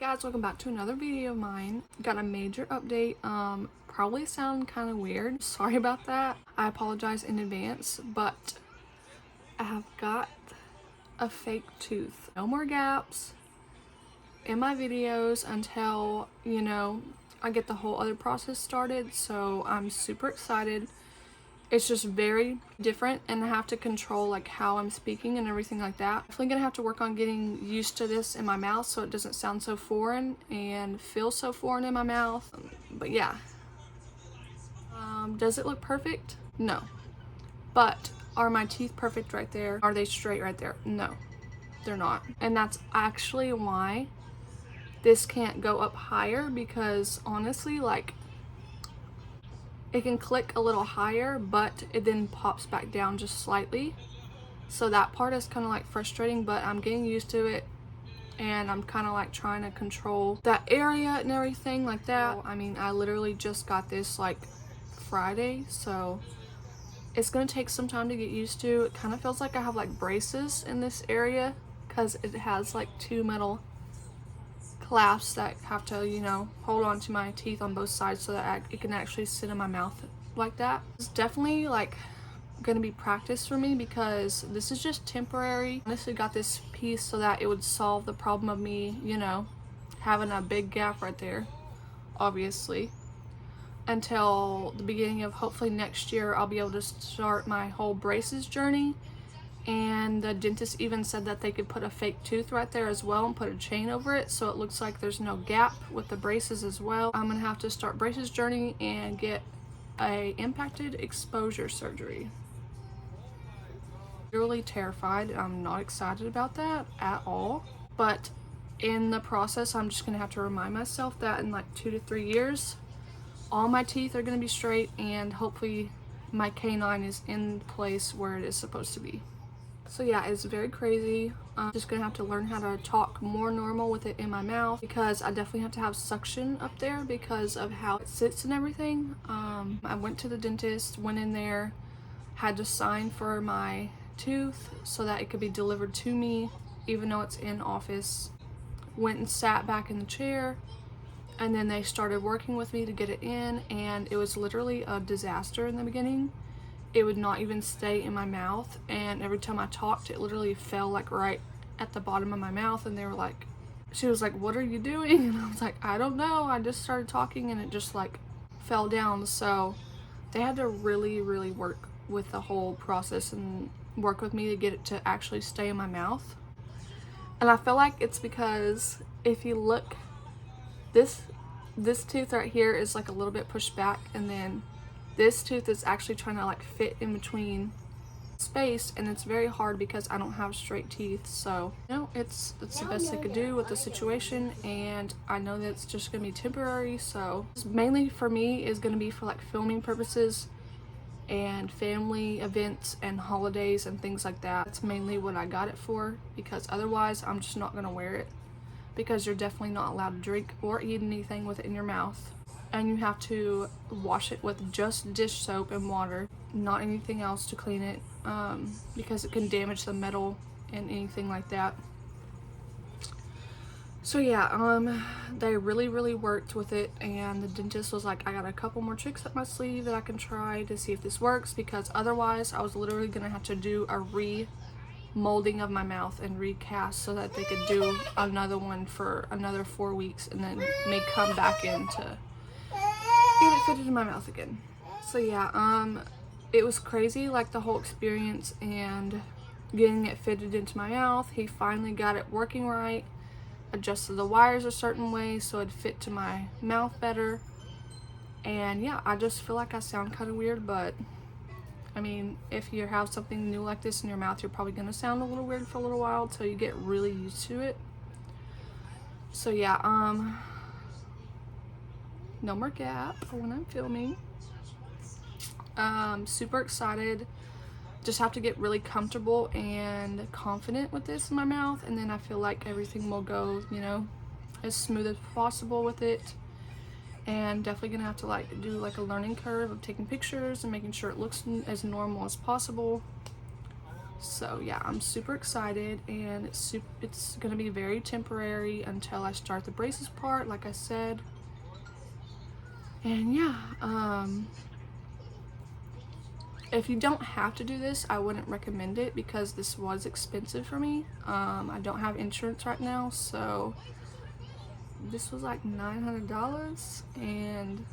Guys, welcome back to another video of mine. Got a major update. Probably sound kind of weird. Sorry about that. I apologize in advance, but I have got a fake tooth. No more gaps in my videos until, I get the whole other process started. So I'm super excited. It's just very different, and I have to control like how I'm speaking and everything like that. Definitely gonna have to work on getting used to this in my mouth so it doesn't sound so foreign and feel so foreign in my mouth. But yeah. Does it look perfect? No. But are my teeth perfect right there? Are they straight right there? No, they're not. And that's actually why this can't go up higher, because honestly, like, it can click a little higher, but it then pops back down just slightly. So that part is kind of like frustrating, but I'm getting used to it. And I'm kind of like trying to control that area and everything like that. I mean, I literally just got this like Friday, so it's going to take some time to get used to. It kind of feels like I have like braces in this area because it has like two metal clasps that have to, hold on to my teeth on both sides so that it can actually sit in my mouth like that. It's definitely like gonna be practice for me because this is just temporary. I honestly got this piece so that it would solve the problem of me, having a big gap right there, obviously, until the beginning of hopefully next year. I'll be able to start my whole braces journey. And the dentist even said that they could put a fake tooth right there as well and put a chain over it so it looks like there's no gap with the braces as well. I'm gonna have to start braces journey and get a impacted exposure surgery. I'm really terrified. I'm not excited about that at all. But in the process, I'm just gonna have to remind myself that in like 2 to 3 years, all my teeth are gonna be straight and hopefully my canine is in place where it is supposed to be. So yeah, it's very crazy. I'm just gonna have to learn how to talk more normal with it in my mouth because I definitely have to have suction up there because of how it sits and everything. I went to the dentist, went in there, had to sign for my tooth so that it could be delivered to me even though it's in office. Went and sat back in the chair, and then they started working with me to get it in, and it was literally a disaster in the beginning. It would not even stay in my mouth, and every time I talked it literally fell like right at the bottom of my mouth. And she was like, "What are you doing?" And I was like, "I don't know, I just started talking and it just like fell down." So they had to really work with the whole process and work with me to get it to actually stay in my mouth. And I feel like it's because if you look, this tooth right here is like a little bit pushed back, and then this tooth is actually trying to like fit in between space, and it's very hard because I don't have straight teeth. So it's the best I could do with the situation, and I know that it's just gonna be temporary. So mainly for me is gonna be for like filming purposes and family events and holidays and things like that. That's mainly what I got it for, because otherwise I'm just not gonna wear it, because you're definitely not allowed to drink or eat anything with it in your mouth. And you have to wash it with just dish soap and water, not anything else to clean it, because it can damage the metal and anything like that. So yeah, they really worked with it, and the dentist was like, I got a couple more tricks up my sleeve that I can try to see if this works, because otherwise I was literally gonna have to do a molding of my mouth and recast so that they could do another one for another 4 weeks and then may come back in to get it fitted in my mouth again. So yeah, it was crazy, like the whole experience and getting it fitted into my mouth. He finally got it working right, adjusted the wires a certain way so it fit to my mouth better. And yeah, I just feel like I sound kind of weird, but I mean, if you have something new like this in your mouth, you're probably gonna sound a little weird for a little while until you get really used to it. So yeah, no more gap for when I'm filming. Super excited. Just have to get really comfortable and confident with this in my mouth, and then I feel like everything will go, as smooth as possible with it. And definitely gonna have to like do like a learning curve of taking pictures and making sure it looks as normal as possible. So yeah, I'm super excited, and it's gonna be very temporary until I start the braces part, like I said. And yeah, if you don't have to do this, I wouldn't recommend it because this was expensive for me. I don't have insurance right now, so this was like $900, and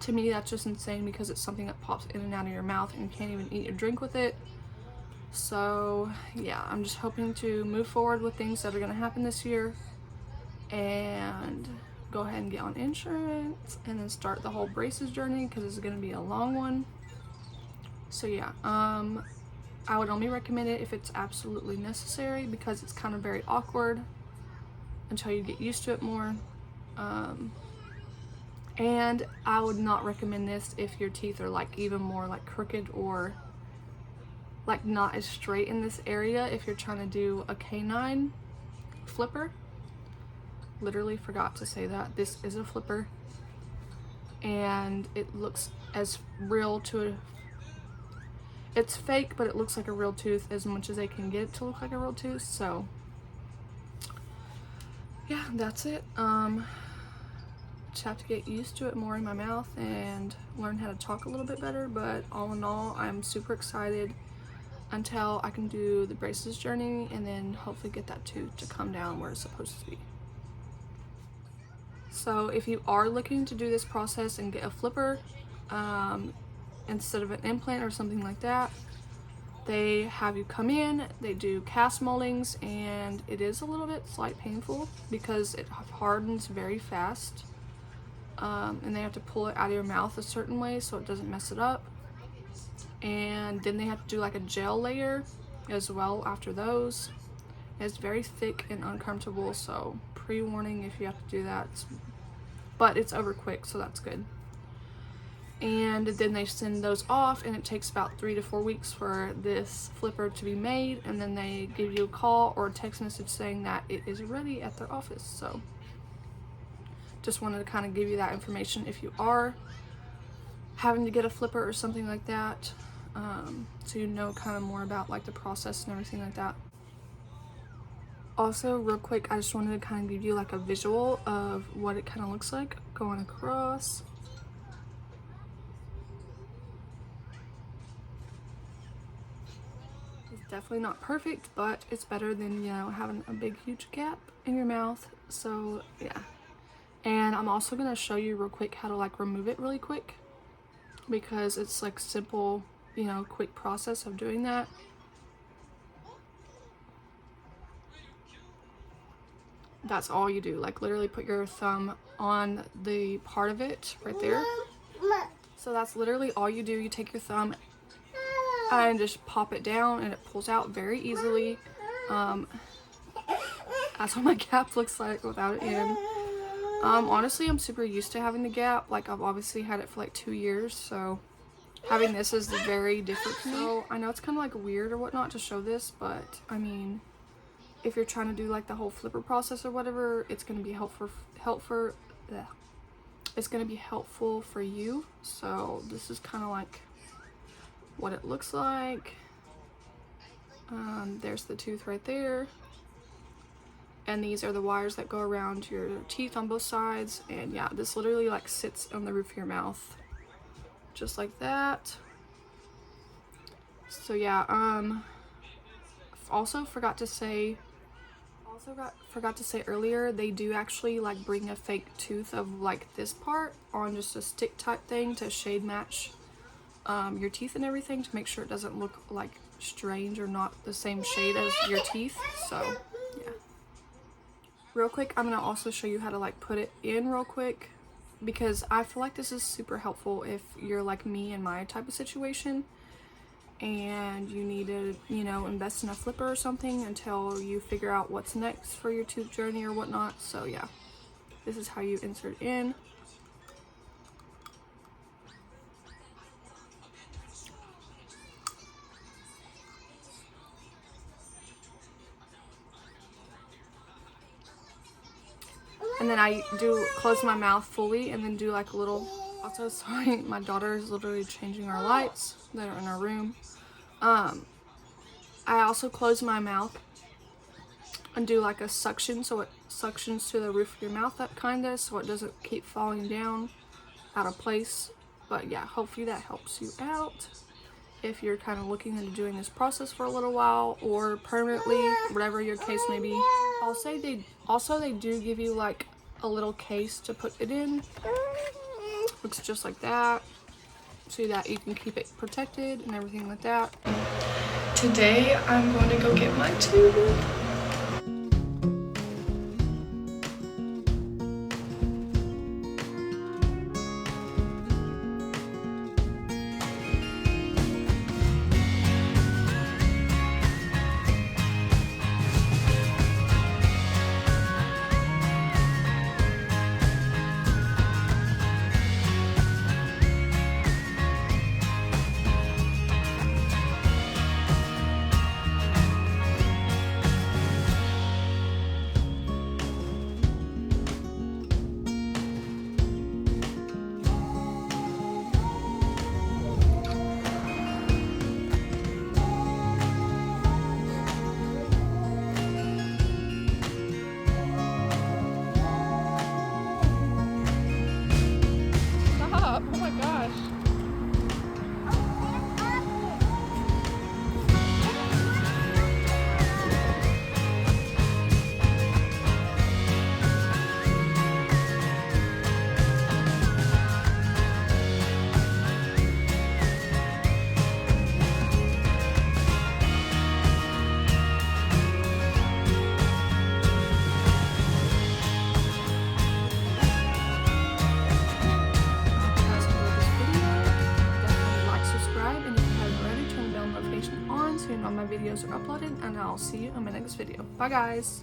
to me that's just insane because it's something that pops in and out of your mouth and you can't even eat or drink with it. So yeah, I'm just hoping to move forward with things that are going to happen this year and go ahead and get on insurance and then start the whole braces journey because it's going to be a long one. So yeah, I would only recommend it if it's absolutely necessary because it's kind of very awkward until you get used to it more. And I would not recommend this if your teeth are like even more like crooked or like not as straight in this area. If you're trying to do a canine flipper, literally forgot to say that this is a flipper, and it looks as real to a, it's fake, but it looks like a real tooth as much as they can get it to look like a real tooth. So yeah, that's it. Just have to get used to it more in my mouth and learn how to talk a little bit better, but all in all, I'm super excited until I can do the braces journey and then hopefully get that tooth to come down where it's supposed to be. So if you are looking to do this process and get a flipper instead of an implant or something like that, they have you come in, they do cast moldings, and it is a little bit slight painful because it hardens very fast, and they have to pull it out of your mouth a certain way so it doesn't mess it up. And then they have to do like a gel layer as well after those. It's very thick and uncomfortable, so pre-warning if you have to do that, but it's over quick, so that's good. And then they send those off, and it takes about 3 to 4 weeks for this flipper to be made, and then they give you a call or a text message saying that it is ready at their office. So just wanted to kind of give you that information if you are having to get a flipper or something like that, so you know kind of more about like the process and everything like that. Also, real quick, I just wanted to kind of give you like a visual of what it kind of looks like going across. It's definitely not perfect, but it's better than, you know, having a big huge gap in your mouth. So yeah, and I'm also going to show you real quick how to like remove it really quick because it's like simple, you know, quick process of doing that. That's all you do, like literally put your thumb on the part of it right there. So that's literally all you do. You take your thumb and just pop it down, and it pulls out very easily. That's what my gap looks like without it in. Honestly, I'm super used to having the gap. Like, I've obviously had it for like 2 years, so having this is very different for me. So I know it's kind of like weird or whatnot to show this, but I mean, if you're trying to do like the whole flipper process or whatever, it's going to be it's going to be helpful for you. So this is kind of like what it looks like. There's the tooth right there, and these are the wires that go around your teeth on both sides. And yeah, this literally like sits on the roof of your mouth just like that. So yeah, also forgot to say earlier, they do actually like bring a fake tooth of like this part on just a stick type thing to shade match your teeth and everything, to make sure it doesn't look like strange or not the same shade as your teeth. So yeah, real quick, I'm gonna also show you how to like put it in real quick, because I feel like this is super helpful if you're like me in my type of situation and you need to, you know, invest in a flipper or something until you figure out what's next for your tooth journey or whatnot. So yeah, this is how you insert in. And then I do close my mouth fully and then do like a little, also sorry, my daughter is literally changing our lights that are in our room. I also close my mouth and do like a suction, so it suctions to the roof of your mouth, that kinda, so it doesn't keep falling down out of place. But yeah, hopefully that helps you out if you're kind of looking into doing this process for a little while or permanently, whatever your case may be. They do give you like a little case to put it in. Looks just like that, so that you can keep it protected and everything like that. Today I'm going to go get my tube. So you know my videos are uploaded, and I'll see you in my next video. Bye guys!